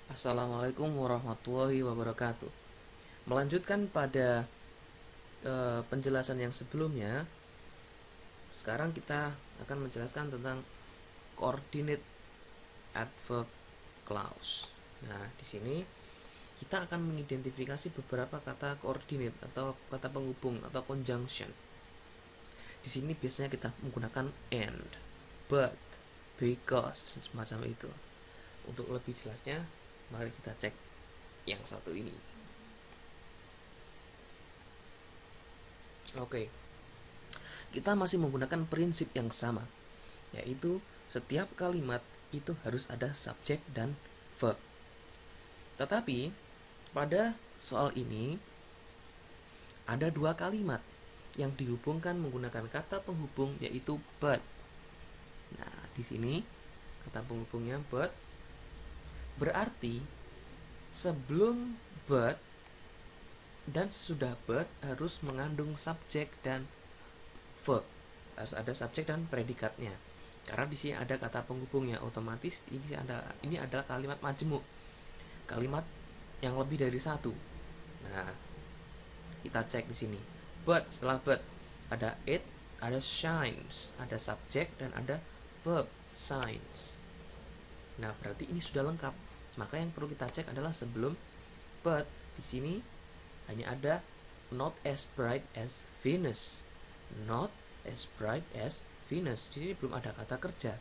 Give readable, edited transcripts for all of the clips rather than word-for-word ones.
Assalamualaikum warahmatullahi wabarakatuh. Melanjutkan pada penjelasan yang sebelumnya, sekarang kita akan menjelaskan tentang coordinate adverb clause. Nah, di sini kita akan mengidentifikasi beberapa kata coordinate atau kata penghubung atau conjunction. Di sini biasanya kita menggunakan and, but, because, semacam itu. Untuk lebih jelasnya, mari kita cek yang satu ini. Oke, kita masih menggunakan prinsip yang sama, yaitu setiap kalimat itu harus ada subjek dan verb. Tetapi pada soal ini ada dua kalimat yang dihubungkan menggunakan kata penghubung, yaitu but. Nah, di sini kata penghubungnya but, berarti sebelum but dan sesudah but harus mengandung subjek dan verb. Harus ada subjek dan predikatnya. Karena di sini ada kata penghubungnya, otomatis ini adalah kalimat majemuk. Kalimat yang lebih dari satu. Nah, kita cek di sini. But, setelah but ada it, ada shines, ada subjek dan ada verb shines. Nah, berarti ini sudah lengkap. Maka yang perlu kita cek adalah sebelum but. Di sini hanya ada not as bright as Venus. Not as bright as Venus. Di sini belum ada kata kerja.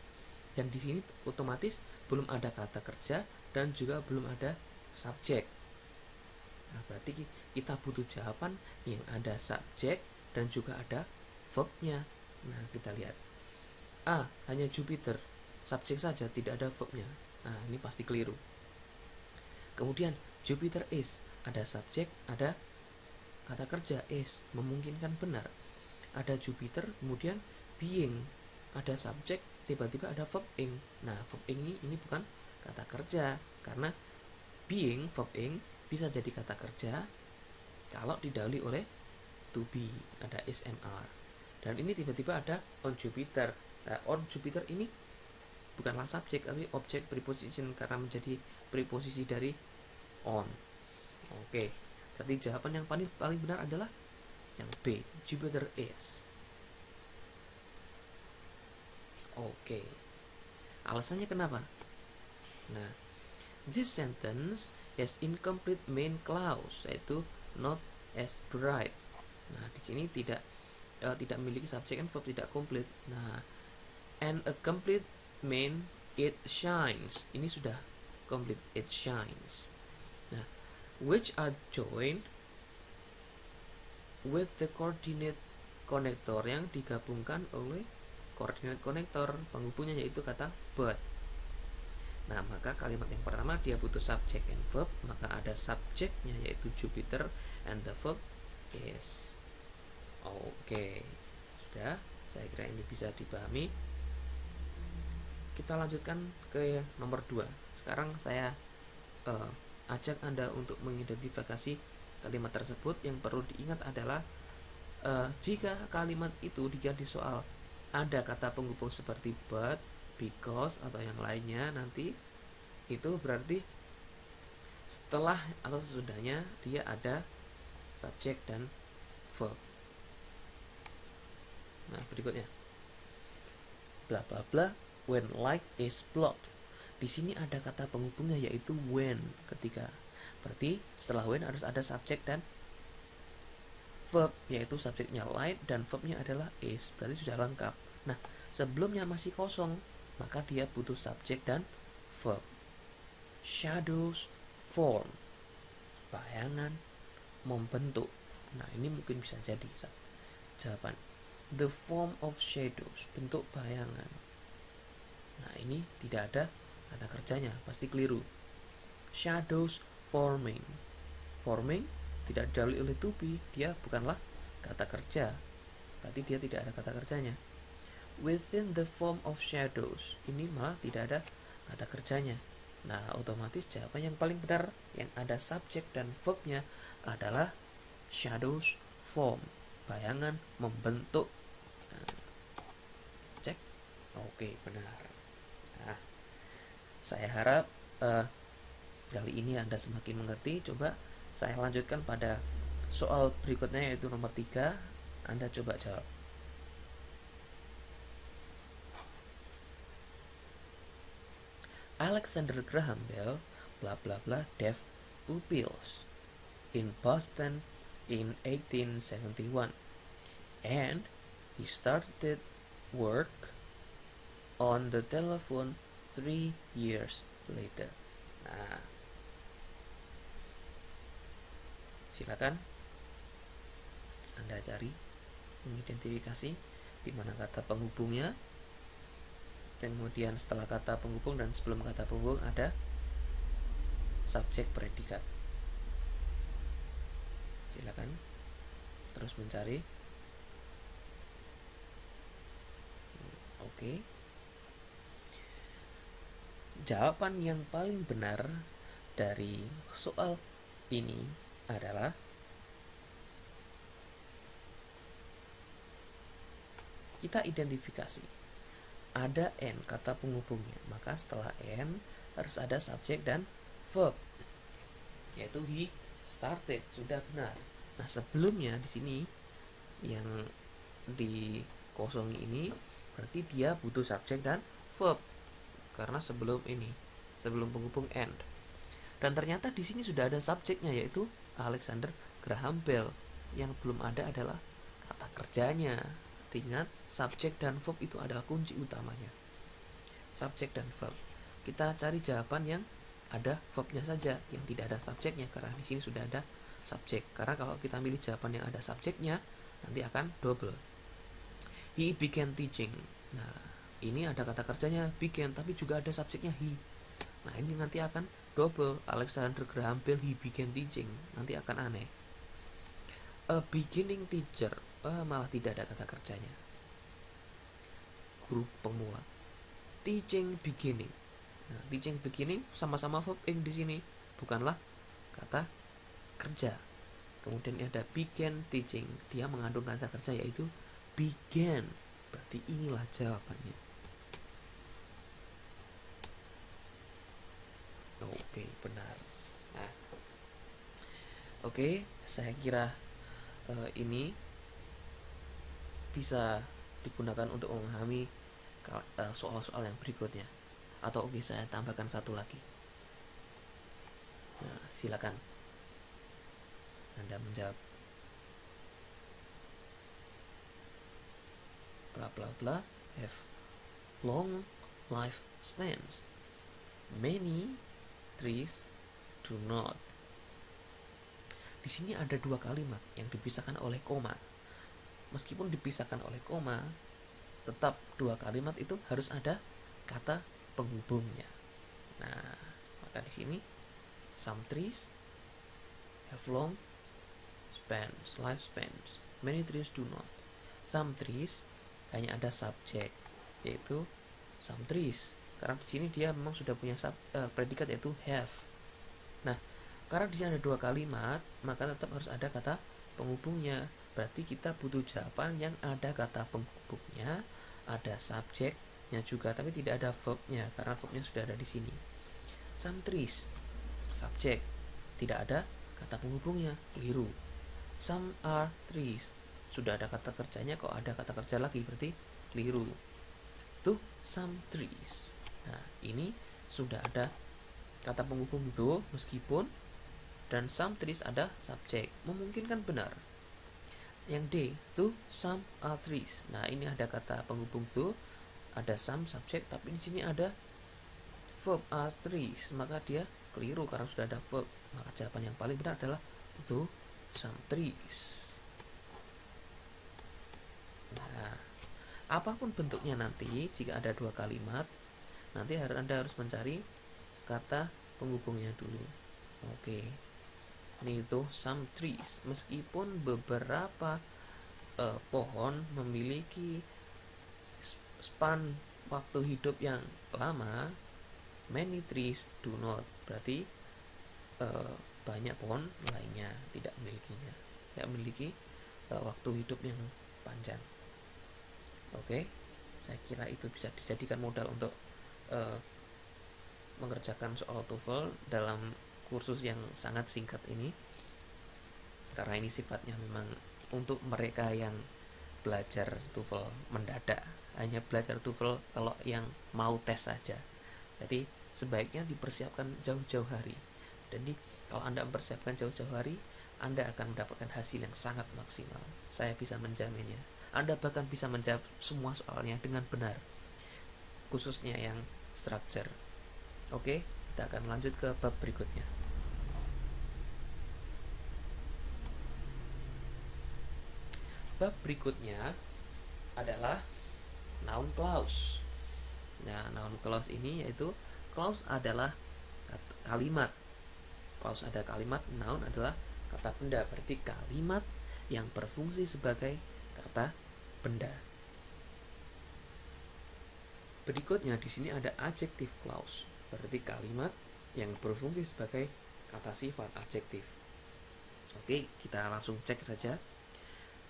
Dan di sini otomatis belum ada kata kerja dan juga belum ada subjek. Nah, berarti kita butuh jawaban yang ada subjek dan juga ada verbnya. Nah, kita lihat. A. Hanya Jupiter. Subjek saja, tidak ada verbnya. Nah, ini pasti keliru. Kemudian, Jupiter is. Ada subjek, ada kata kerja is. Memungkinkan benar. Ada Jupiter, kemudian being. Ada subjek, tiba-tiba ada verb ing. Nah, verb ing ini bukan kata kerja. Karena being, verb ing, bisa jadi kata kerja kalau didahului oleh to be, ada smr. Dan ini tiba-tiba ada on Jupiter. Nah, on Jupiter ini bukanlah subjek tapi objek preposition karena menjadi preposisi dari on. Oke, berarti jawaban yang paling benar adalah yang B, Jupiter is. Oke, alasannya kenapa? Nah, this sentence has incomplete main clause, yaitu not as bright. Nah, di sini tidak memiliki subjek and verb, tidak komplit. Nah, and a complete main, it shines. Ini sudah complete, it shines. Nah, which are joined with the coordinate connector, yang digabungkan oleh coordinate connector, penghubungnya yaitu kata but. Nah, maka kalimat yang pertama dia butuh subject and verb, maka ada subjeknya yaitu Jupiter and the verb is. Oke, sudah, saya kira ini bisa dipahami. Kita lanjutkan ke nomor 2. Sekarang saya ajak Anda untuk mengidentifikasi kalimat tersebut. Yang perlu diingat adalah jika kalimat itu diganti soal ada kata penghubung seperti but, because, atau yang lainnya nanti, itu berarti setelah atau sesudahnya dia ada subjek dan verb. Nah, berikutnya bla bla bla when light is blocked. Di sini ada kata penghubungnya yaitu when, ketika. Berarti setelah when harus ada subjek dan verb, yaitu subjeknya light dan verbnya adalah is. Berarti sudah lengkap. Nah, sebelumnya masih kosong, maka dia butuh subjek dan verb. Shadows form, bayangan membentuk. Nah, ini mungkin bisa jadi jawaban. The form of shadows, bentuk bayangan. Nah, ini tidak ada kata kerjanya, pasti keliru. Shadows forming. Forming tidak didahului oleh to be, dia bukanlah kata kerja. Berarti dia tidak ada kata kerjanya. Within the form of shadows, ini malah tidak ada kata kerjanya. Nah, otomatis jawaban yang paling benar yang ada subjek dan verbnya adalah shadows form, bayangan membentuk. Nah, cek. Oke, benar. Nah, saya harap Kali ini Anda semakin mengerti. Coba saya lanjutkan pada soal berikutnya, yaitu nomor 3. Anda coba jawab. Alexander Graham Bell bla bla bla deaf pupils in Boston in 1871, and he started work on the telephone 3 years later. Nah, silakan Anda cari, mengidentifikasi di mana kata penghubungnya. Kemudian setelah kata penghubung dan sebelum kata penghubung ada subjek predikat. Silakan terus mencari. Oke. Jawaban yang paling benar dari soal ini adalah kita identifikasi ada N kata penghubungnya, maka setelah N harus ada subjek dan verb, yaitu he started. Sudah benar. Nah, sebelumnya di sini yang dikosongi ini berarti dia butuh subjek dan verb karena sebelum penghubung and. Dan ternyata di sini sudah ada subjeknya, yaitu Alexander Graham Bell. Yang belum ada adalah kata kerjanya. Ingat, subjek dan verb itu adalah kunci utamanya. Subjek dan verb. Kita cari jawaban yang ada verbnya saja, yang tidak ada subjeknya, karena di sini sudah ada subjek. Karena kalau kita milih jawaban yang ada subjeknya, nanti akan double. He began teaching. Nah, ini ada kata kerjanya began, tapi juga ada subjeknya he. Nah, ini nanti akan double. Alexander Graham Bell, he began teaching. Nanti akan aneh. A beginning teacher, malah tidak ada kata kerjanya. Guru pemula. Teaching beginning. Nah, teaching beginning sama-sama verb ing di sini, bukanlah kata kerja. Kemudian ada began teaching, dia mengandung kata kerja yaitu began. Berarti inilah jawabannya. Oke, benar. Nah, oke, saya kira ini bisa digunakan untuk memahami soal-soal yang berikutnya. Atau oke, saya tambahkan satu lagi. Nah, silakan Anda menjawab. Bla bla bla have long life spans. Many trees do not. Di sini ada dua kalimat yang dipisahkan oleh koma. Meskipun dipisahkan oleh koma, tetap dua kalimat itu harus ada kata penghubungnya. Nah, maka di sini some trees have long spans, life spans. Many trees do not. Some trees hanya ada subjek, yaitu some trees. Karena di sini dia memang sudah punya predikat yaitu have. Nah, karena di sini ada dua kalimat, maka tetap harus ada kata penghubungnya. Berarti kita butuh jawaban yang ada kata penghubungnya, ada subjeknya juga, tapi tidak ada verbnya karena verbnya sudah ada di sini. Some trees, subjek, tidak ada kata penghubungnya, keliru. Some are trees, sudah ada kata kerjanya, kok ada kata kerja lagi, berarti keliru. Tuh some trees. Nah, ini sudah ada kata penghubung though meskipun, dan some trees ada subjek, memungkinkan benar. Yang D, though some are trees. Nah, ini ada kata penghubung though, ada some subjek, tapi di sini ada verb are trees, maka dia keliru karena sudah ada verb. Maka jawaban yang paling benar adalah though some trees. Nah, apapun bentuknya nanti, jika ada dua kalimat, nanti Anda harus mencari kata penghubungnya dulu. Oke, ini itu some trees. Meskipun beberapa pohon memiliki span waktu hidup yang lama, many trees do not. Berarti banyak pohon lainnya tidak memilikinya, tidak memiliki waktu hidup yang panjang. Oke, saya kira itu bisa dijadikan modal untuk mengerjakan soal TOEFL dalam kursus yang sangat singkat ini, karena ini sifatnya memang untuk mereka yang belajar TOEFL mendadak, hanya belajar TOEFL kalau yang mau tes saja. Jadi sebaiknya dipersiapkan jauh-jauh hari. Jadi kalau Anda mempersiapkan jauh-jauh hari, Anda akan mendapatkan hasil yang sangat maksimal. Saya bisa menjaminnya. Anda bahkan bisa menjawab semua soalnya dengan benar, khususnya yang structure. Oke, kita akan lanjut ke bab berikutnya. Bab berikutnya adalah noun clause. Nah, noun clause ini yaitu clause adalah kalimat. Clause ada kalimat, noun adalah kata benda, berarti kalimat yang berfungsi sebagai kata benda. Berikutnya di sini ada adjective clause, berarti kalimat yang berfungsi sebagai kata sifat adjektif. Oke, kita langsung cek saja.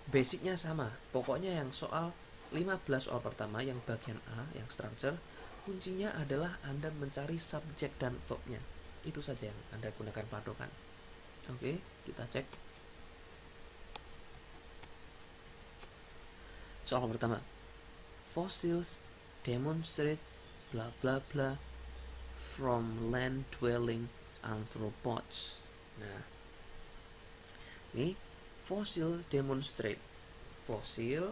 Basicnya sama, pokoknya yang soal 15 soal pertama yang bagian A, yang structure, kuncinya adalah Anda mencari subjek dan verbnya. Itu saja yang Anda gunakan patokan. Oke, kita cek. Soal pertama, fossils demonstrate bla bla bla from land dwelling arthropods. Nah, ini fosil demonstrate, fosil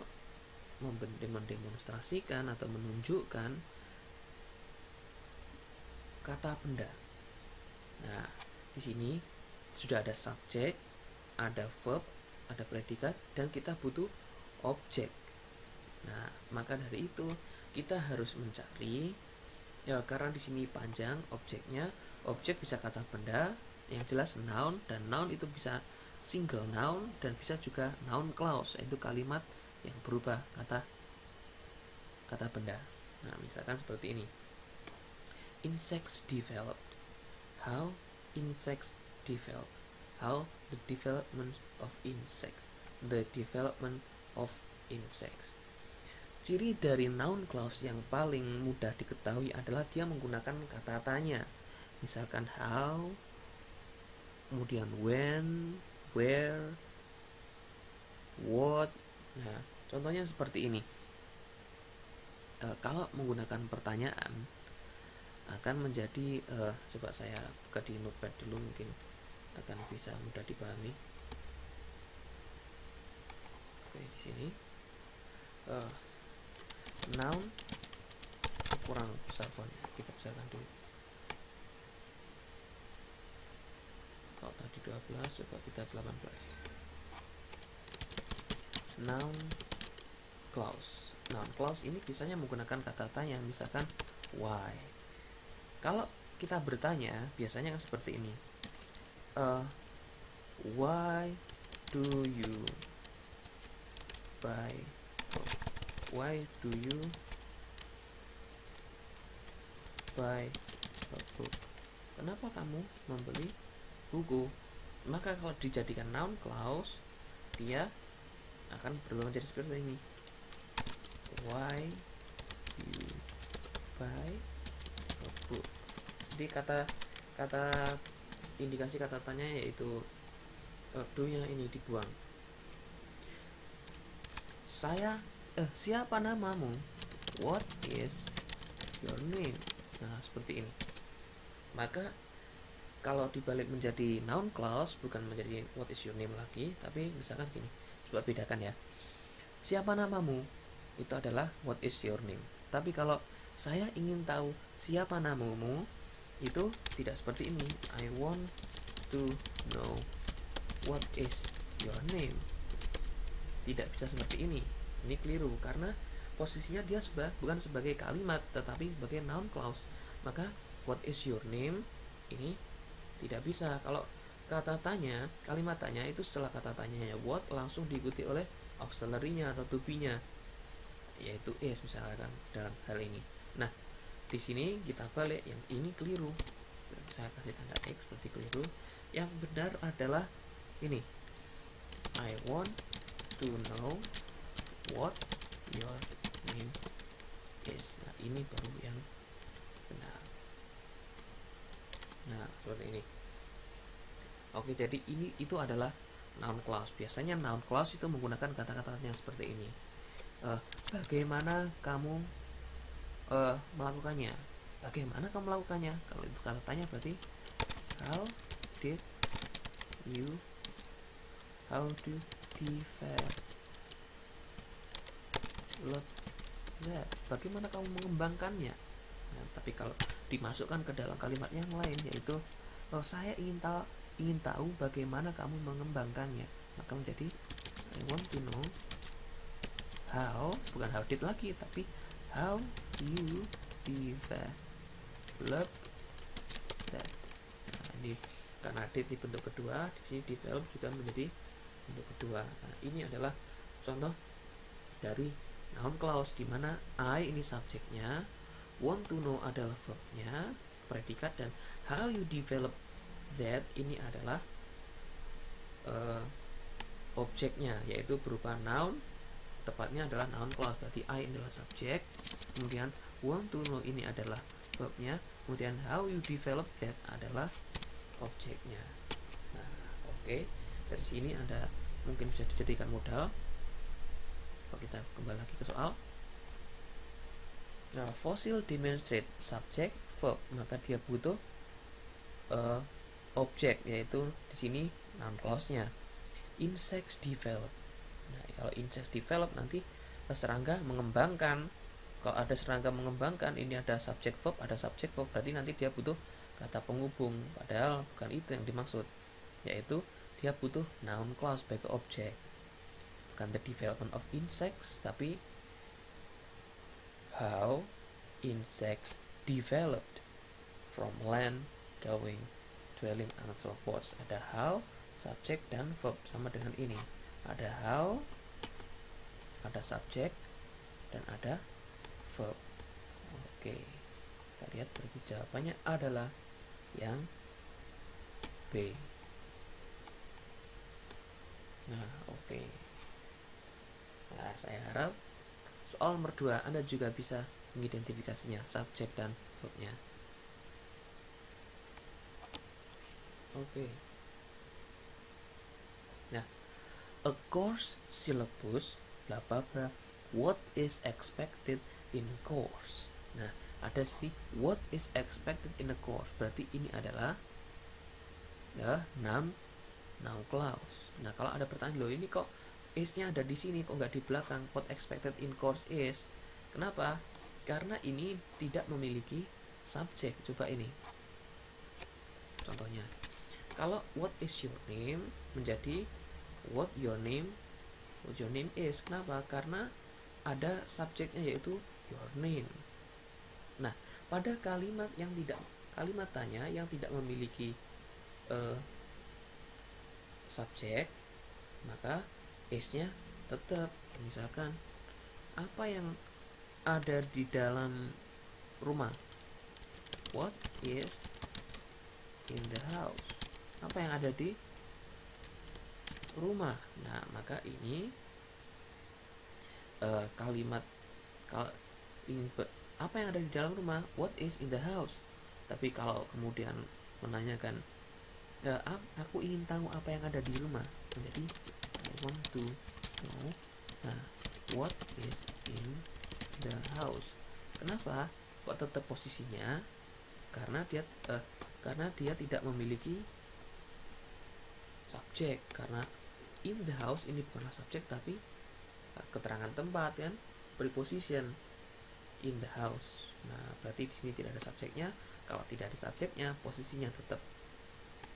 mendemonstrasikan atau menunjukkan kata benda. Nah, di sini sudah ada subjek, ada verb, ada predikat, dan kita butuh objek. Nah, maka dari itu kita harus mencari, ya karena di sini panjang objeknya, objek bisa kata benda, yang jelas noun, dan noun itu bisa single noun dan bisa juga noun clause, yaitu kalimat yang berubah kata benda. Nah, misalkan seperti ini. Insects developed. How insects develop. How the development of insects. The development of insects. Ciri dari noun clause yang paling mudah diketahui adalah dia menggunakan kata tanya. Misalkan how, kemudian when, where, what. Nah, contohnya seperti ini. Kalau menggunakan pertanyaan akan menjadi coba saya buka di notepad dulu, mungkin akan bisa mudah dipahami. Oke, di sini noun kurang besar fontnya, kita besarkan dulu. Kalau tadi 12, coba kita 18. Noun clause. Noun clause ini biasanya menggunakan kata tanya, misalkan why. Kalau kita bertanya, biasanya kan seperti ini. Why do you buy? Why do you buy a book? Kenapa kamu membeli buku? Maka kalau dijadikan noun clause, dia akan berubah menjadi seperti ini. Why you buy a book? Jadi kata indikasi kata tanya yaitu do-nya ini dibuang. Siapa namamu? What is your name? Nah, seperti ini. Maka kalau dibalik menjadi noun clause, bukan menjadi what is your name lagi, tapi misalkan gini, coba bedakan ya. Siapa namamu? Itu adalah what is your name. Tapi kalau saya ingin tahu siapa namamu, itu tidak seperti ini. I want to know what is your name. Tidak bisa seperti ini. Ini keliru karena posisinya dia bukan sebagai kalimat tetapi sebagai noun clause. Maka what is your name ini tidak bisa. Kalau kata tanya, kalimat tanya itu setelah kata tanyanya what langsung diikuti oleh auxiliary-nya atau to be-nya, yaitu is misalkan dalam hal ini. Nah, di sini kita balik, yang ini keliru. Saya kasih tanda X seperti keliru. Yang benar adalah ini. I want to know what your name is. Nah, ini baru yang benar. Nah, seperti ini. Oke, jadi itu adalah noun clause. Biasanya noun clause itu menggunakan kata-kata yang seperti ini. Bagaimana kamu melakukannya? Bagaimana kamu melakukannya? Kalau itu kata tanya berarti how did you develop that? Bagaimana kamu mengembangkannya? Nah, tapi kalau dimasukkan ke dalam kalimat yang lain, yaitu saya ingin tahu bagaimana kamu mengembangkannya, maka menjadi I want to know how, bukan how did lagi, tapi how you develop that. Nah, ini karena did di bentuk kedua, di sini develop juga menjadi bentuk kedua. Nah, ini adalah contoh dari noun clause di mana I ini subjeknya, want to know adalah verbnya, predikat, dan how you develop that ini adalah objeknya, yaitu berupa noun, tepatnya adalah noun clause. Berarti I adalah subjek, kemudian want to know ini adalah verbnya, kemudian how you develop that adalah objeknya. Nah, oke. Dari sini Anda mungkin bisa dijadikan modal. Kalau kita kembali lagi ke soal. Nah, fossil demonstrate subject verb, maka dia butuh objek, yaitu di sini noun clause-nya. Insects develop. Nah, kalau insects develop nanti serangga mengembangkan. Kalau ada serangga mengembangkan, ini ada subject verb, berarti nanti dia butuh kata penghubung. Padahal bukan itu yang dimaksud, yaitu dia butuh noun clause sebagai objek. Bukan the development of insects, tapi how insects developed from land, dwelling, and so forth. Ada how, subjek, dan verb sama dengan ini. Ada how, ada subjek, dan ada verb. Oke, kita lihat berarti jawabannya adalah yang B. Nah, oke. Nah, saya harap soal nomor 2 Anda juga bisa mengidentifikasinya, subjek dan verbnya. Oke. Nah, a course syllabus bla bla bla, what is expected in a course. Nah, ada sih what is expected in a course, berarti ini adalah ya noun clause. Nah, kalau ada pertanyaan, loh ini kok is-nya ada di sini, kok nggak di belakang? What expected in course is. Kenapa? Karena ini tidak memiliki subjek. Coba ini contohnya. Kalau what is your name menjadi what your name is. Kenapa? Karena ada subjeknya, yaitu your name. Nah, pada kalimat tanya yang tidak memiliki subjek, maka is-nya tetap. Misalkan apa yang ada di dalam rumah, what is in the house, apa yang ada di rumah. Nah, maka ini kalimat apa yang ada di dalam rumah, what is in the house. Tapi kalau kemudian menanyakan aku ingin tahu apa yang ada di rumah, menjadi I want to know. Nah, what is in the house. Kenapa kok tetap posisinya? Karena dia tidak memiliki subjek. Karena in the house ini bukanlah subjek, tapi keterangan tempat, kan, preposition in the house. Nah, berarti di sini tidak ada subjeknya. Kalau tidak ada subjeknya, posisinya tetap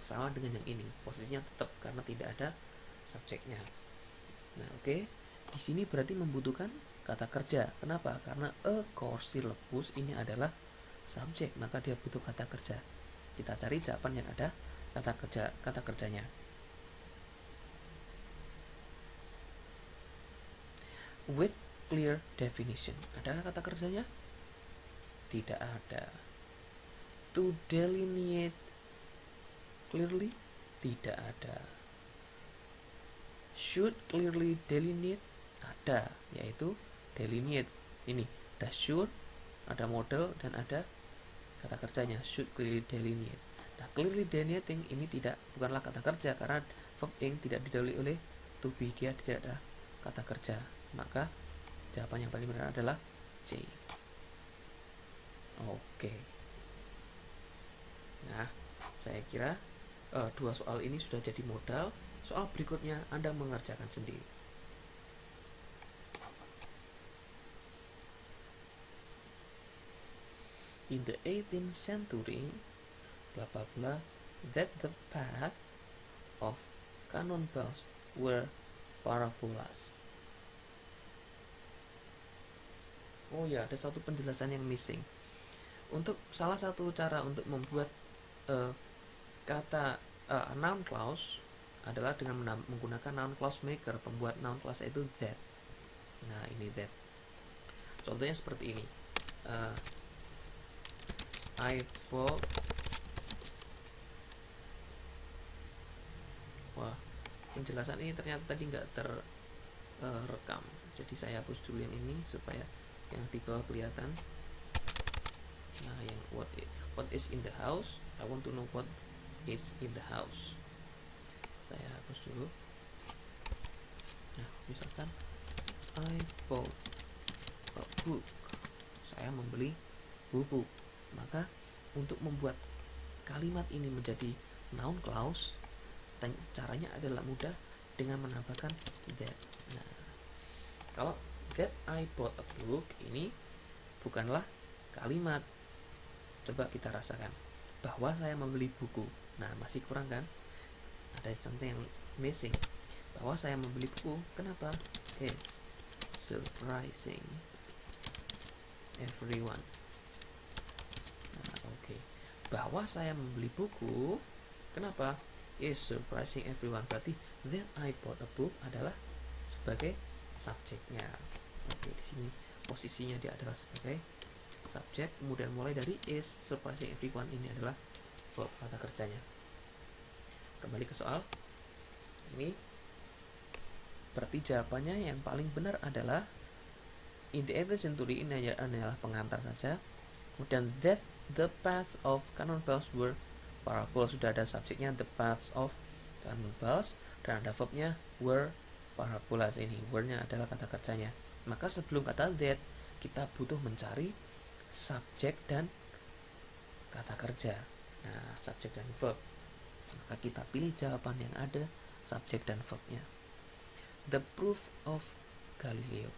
sama dengan yang ini. Posisinya tetap karena tidak ada subjeknya. Nah, oke. Di sini berarti membutuhkan kata kerja. Kenapa? Karena a course syllabus ini adalah subjek, maka dia butuh kata kerja. Kita cari jawaban yang ada kata kerjanya. With clear definition. Adakah kata kerjanya? Tidak ada. To delineate clearly? Tidak ada. Should clearly delineate? Ada, yaitu delineate. Ini ada should, ada model, dan ada kata kerjanya, should clearly delineate. Nah, clearly deniating ini bukanlah kata kerja karena verb ing tidak didahului oleh to be, dia tidak ada kata kerja. Maka jawaban yang paling benar adalah C. Oke. Nah, saya kira dua soal ini sudah jadi modal. Soal berikutnya Anda mengerjakan sendiri. In the 18th century, blah blah blah, that the path of cannonballs were parabolas. Oh ya, ada satu penjelasan yang missing. Untuk salah satu cara untuk membuat kata noun clause adalah dengan menggunakan noun clause maker, pembuat noun clause itu that. Nah, ini that. Contohnya seperti ini. I bought. Wah, penjelasan ini ternyata tadi nggak terekam. Jadi saya hapus dulu yang ini supaya yang di bawah kelihatan. Nah, yang what is in the house. I want to know what is in the house. Saya hapus dulu. Nah, misalkan I bought a book. Saya membeli buku. Maka untuk membuat kalimat ini menjadi noun clause, caranya adalah mudah dengan menambahkan that. Nah, kalau that I bought a book ini bukanlah kalimat. Coba kita rasakan bahwa saya membeli buku. Nah, masih kurang kan? Ada something yang missing. Bahwa saya membeli buku, kenapa? Is surprising everyone. Nah, oke. Bahwa saya membeli buku, kenapa? Is surprising everyone. Berarti that I bought a book adalah sebagai subjeknya. Oke, di sini posisinya dia adalah sebagai subjek. Kemudian mulai dari is surprising everyone, ini adalah verb, kata kerjanya. Kembali ke soal ini. Berarti jawabannya yang paling benar adalah in the 18th century, ini adalah pengantar saja. Kemudian that the paths of cannonballs were parabolas, sudah ada subjeknya the paths of cannonballs dan ada verbnya were parabolas. Ini were-nya adalah kata kerjanya. Maka sebelum kata that kita butuh mencari subjek dan kata kerja. Nah, subjek dan verb. Maka kita pilih jawaban yang ada subjek dan verbnya. The proof of Galileo,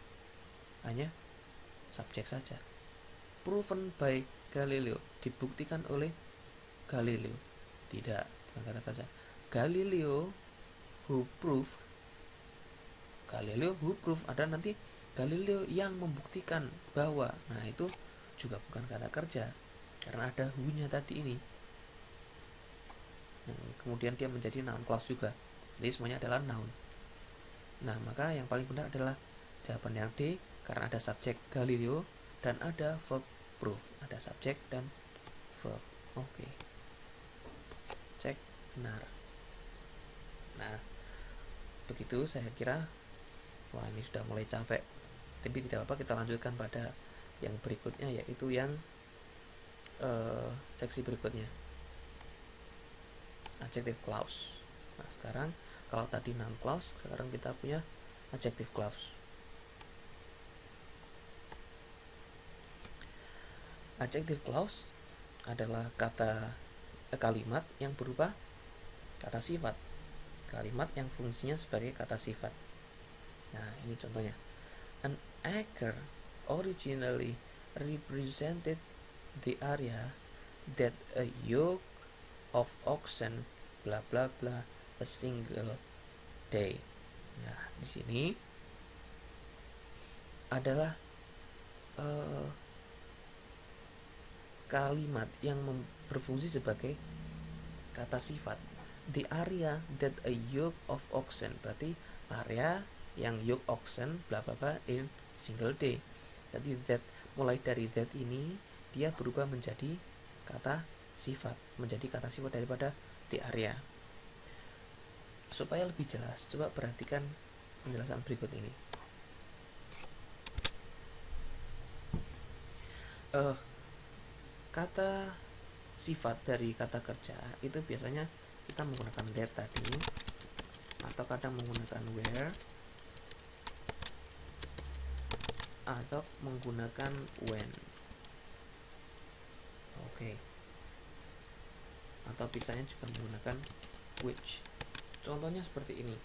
hanya subjek saja. Proven by Galileo, dibuktikan oleh Galileo. Tidak, bukan kata kerja. Galileo who prove. Galileo who prove, ada nanti Galileo yang membuktikan bahwa. Nah, itu juga bukan kata kerja karena ada who-nya tadi ini. Nah, kemudian dia menjadi noun clause juga. Jadi semuanya adalah noun. Nah, maka yang paling benar adalah jawaban yang D karena ada subjek Galileo dan ada verb proof. Ada subjek dan verb. Oke. Cek benar. Nah, begitu saya kira. Wah, ini sudah mulai capek. Tapi tidak apa, kita lanjutkan pada yang berikutnya, yaitu yang seksi berikutnya. Adjective clause. Nah, sekarang kalau tadi noun clause, sekarang kita punya adjective clause. Adjective clause adalah kalimat yang berupa kata sifat. Kalimat yang fungsinya sebagai kata sifat. Nah, ini contohnya. An acre originally represented the area that a yoke of oxen bla bla bla a single day. Nah, di sini adalah kalimat yang berfungsi sebagai kata sifat. The area that a yoke of oxen, berarti area yang yoke oxen bla bla bla in single day. Jadi that, mulai dari that ini dia berubah menjadi kata sifat, menjadi kata sifat daripada the area. Supaya lebih jelas, coba perhatikan penjelasan berikut ini. Kata sifat dari kata kerja itu biasanya kita menggunakan that tadi, atau kadang menggunakan where, atau menggunakan when. Oke. Atau bisanya juga menggunakan which. Contohnya seperti ini.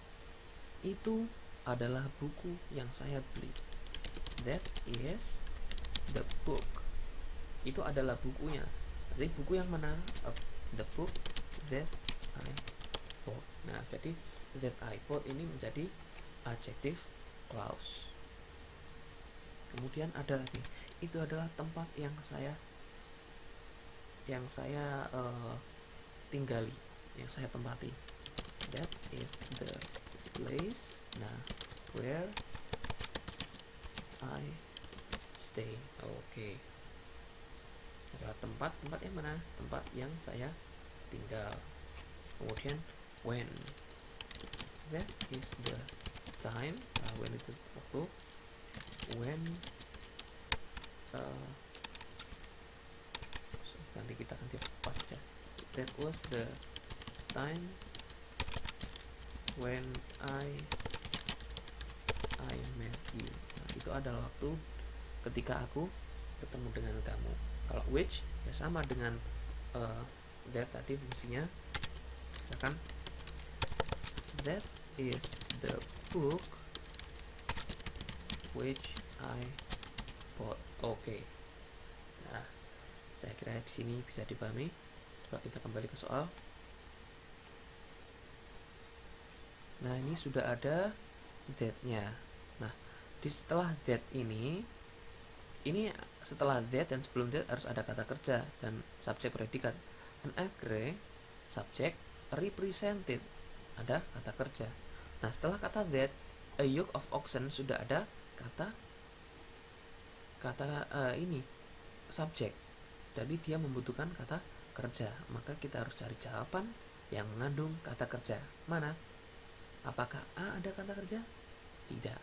Itu adalah buku yang saya beli. That is the book. Itu adalah bukunya. Jadi buku yang mana? The book that I bought. Nah, jadi that I bought ini menjadi adjective clause. Kemudian ada lagi. Itu adalah tempat yang saya tinggali, yang saya tempati. That is the place, nah, where I stay. Oke. Adalah tempat yang mana? Tempat yang saya tinggal. Kemudian when, that is the time. Nah, when itu waktu. When nanti kita ganti apa saja. That was the time when I met you. Nah, itu adalah waktu ketika aku bertemu dengan kamu. Kalau which ya sama dengan that tadi fungsinya. Misalkan that is the book which I bought. Oke. Nah, saya kira di sini bisa dipahami. Coba kita kembali ke soal. Nah, ini sudah ada that-nya. Nah, di setelah that ini setelah that dan sebelum that harus ada kata kerja dan subjek predikat. An agree, subjek, represented, ada kata kerja. Nah, setelah kata that, a yoke of oxen sudah ada kata ini subjek. Jadi dia membutuhkan kata kerja. Maka kita harus cari jawaban yang mengandung kata kerja. Mana? Apakah A ada kata kerja? Tidak.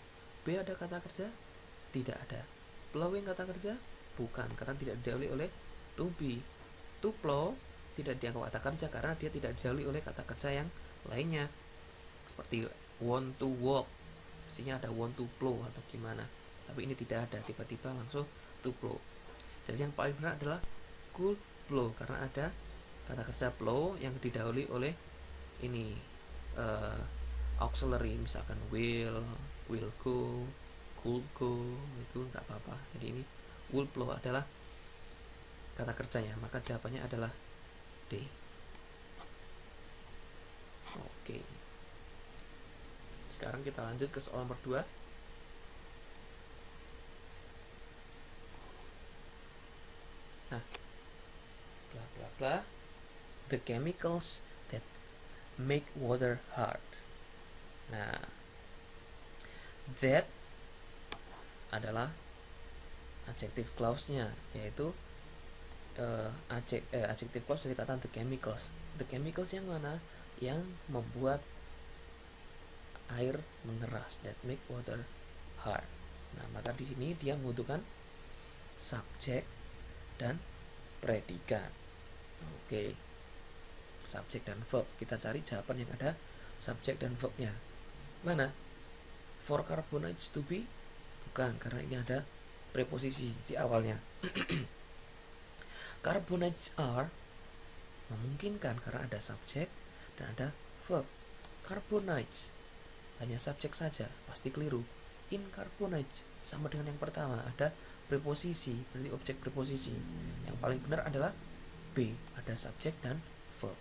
B ada kata kerja? Tidak ada. Plowing kata kerja? Bukan, karena tidak didahului oleh to be. To plow tidak dianggap kata kerja karena dia tidak didahului oleh kata kerja yang lainnya. Seperti want to walk, mestinya ada want to plow atau gimana. Tapi ini tidak ada, tiba-tiba langsung to plow. Jadi yang paling benar adalah could plow karena ada kata kerja plow yang didahului oleh ini auxiliary, misalkan will go, could go, itu nggak apa-apa. Jadi ini will plow adalah kata kerjanya, maka jawabannya adalah D. Oke. Sekarang kita lanjut ke soal nomor 2. Nah, bla bla bla, the chemicals that make water hard. Nah, that adalah adjective clause-nya, yaitu adjective clause dari kata the chemicals. The chemicals yang mana? Yang membuat air mengeras, that make water hard. Nah, maka di sini dia membutuhkan subjek dan predikat. Oke. Subjek dan verb. Kita cari jawaban yang ada subjek dan verbnya. Mana? For carbonates to be? Bukan, karena ini ada preposisi di awalnya. Carbonates are memungkinkan karena ada subjek dan ada verb. Carbonates hanya subjek saja, pasti keliru. Incarbonates sama dengan yang pertama, ada preposisi, berarti objek preposisi. Yang paling benar adalah B, ada subjek dan verb.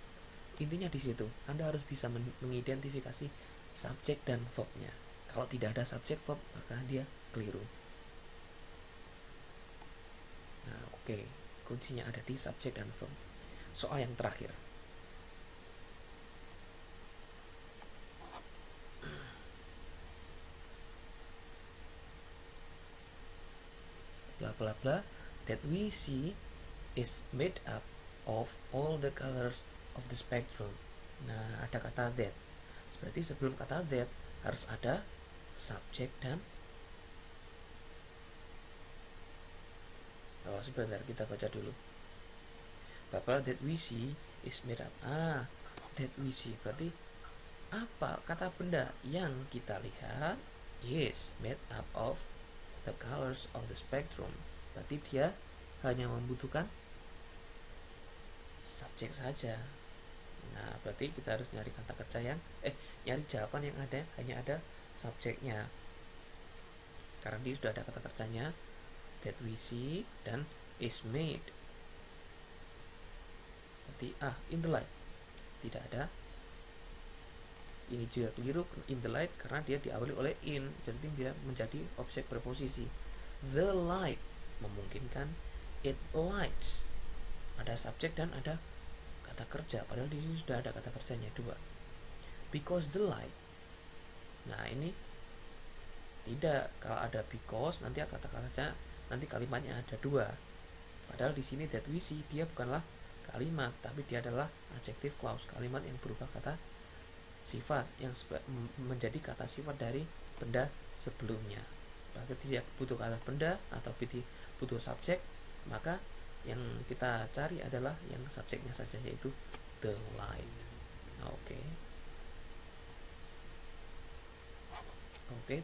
Intinya di situ, Anda harus bisa mengidentifikasi subjek dan verbnya. Kalau tidak ada subjek verb, maka dia keliru. Nah, oke. Kuncinya ada di subjek dan verb. Soal yang terakhir. Bla bla bla, that we see is made up of all the colors of the spectrum. Nah, ada kata that. Berarti sebelum kata that harus ada subjek dan sebentar kita baca dulu. bubble that we see is made up. That we see berarti apa? Kata benda yang kita lihat is made up of the colors of the spectrum. Berarti dia hanya membutuhkan subjek saja. Nah, berarti kita harus nyari kata kerja yang nyari jawaban yang ada hanya ada subjeknya. Karena dia sudah ada kata kerjanya that we see dan is made. Berarti in the light. Tidak ada. Ini juga keliru, in the light, karena dia diawali oleh in, jadi dia menjadi objek preposisi. The light memungkinkan it lights. Ada subjek dan ada kata kerja, padahal di sini sudah ada kata kerjanya dua. Because the light. Nah, ini tidak, kalau ada because nanti kata kerja, nanti kalimatnya ada dua. Padahal di sini that we see dia bukanlah kalimat, tapi dia adalah adjective clause, kalimat yang berupa kata sifat yang menjadi kata sifat dari benda sebelumnya. Berarti tidak butuh kata benda atau butuh subjek, maka yang kita cari adalah yang subjeknya saja, yaitu the light. Oke,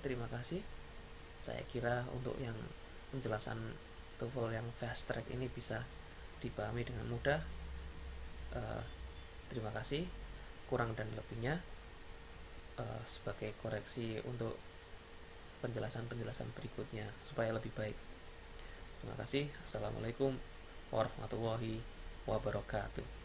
terima kasih. Saya kira untuk yang penjelasan TOEFL yang fast track ini bisa dipahami dengan mudah. Terima kasih. Kurang dan lebihnya sebagai koreksi untuk penjelasan-penjelasan berikutnya supaya lebih baik. Terima kasih. Assalamualaikum warahmatullahi wabarakatuh.